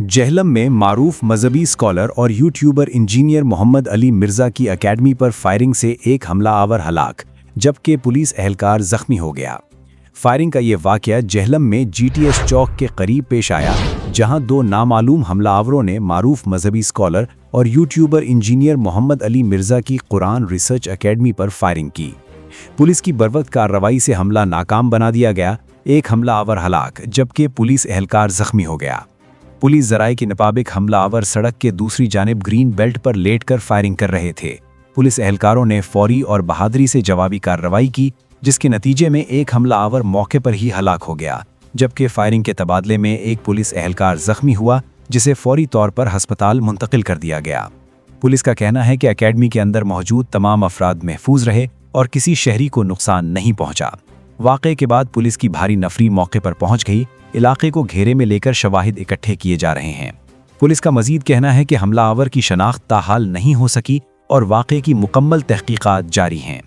جہلم میں معروف مذہبی اسکالر اور یوٹیوبر انجینئر محمد علی مرزا کی اکیڈمی پر فائرنگ سے ایک حملہ آور ہلاک جبکہ پولیس اہلکار زخمی ہو گیا۔ فائرنگ کا یہ واقعہ جہلم میں جی ٹی ایس چوک کے قریب پیش آیا، جہاں دو نامعلوم حملہ آوروں نے معروف مذہبی اسکالر اور یوٹیوبر انجینئر محمد علی مرزا کی قرآن ریسرچ اکیڈمی پر فائرنگ کی۔ پولیس کی بروقت کارروائی سے حملہ ناکام بنا دیا گیا، ایک حملہ آور ہلاک جبکہ پولیس اہلکار زخمی ہو گیا۔ پولیس ذرائع کے مطابق حملہ آور سڑک کے دوسری جانب گرین بیلٹ پر لیٹ کر فائرنگ کر رہے تھے۔ پولیس اہلکاروں نے فوری اور بہادری سے جوابی کارروائی کی، جس کے نتیجے میں ایک حملہ آور موقع پر ہی ہلاک ہو گیا، جبکہ فائرنگ کے تبادلے میں ایک پولیس اہلکار زخمی ہوا، جسے فوری طور پر ہسپتال منتقل کر دیا گیا۔ پولیس کا کہنا ہے کہ اکیڈمی کے اندر موجود تمام افراد محفوظ رہے اور کسی شہری کو نقصان نہیں پہنچا۔ واقعے کے بعد پولیس کی بھاری نفری موقع پر پہنچ گئی، علاقے کو گھیرے میں لے کر شواہد اکٹھے کیے جا رہے ہیں۔ پولیس کا مزید کہنا ہے کہ حملہ آور کی شناخت تاحال نہیں ہو سکی اور واقعے کی مکمل تحقیقات جاری ہیں۔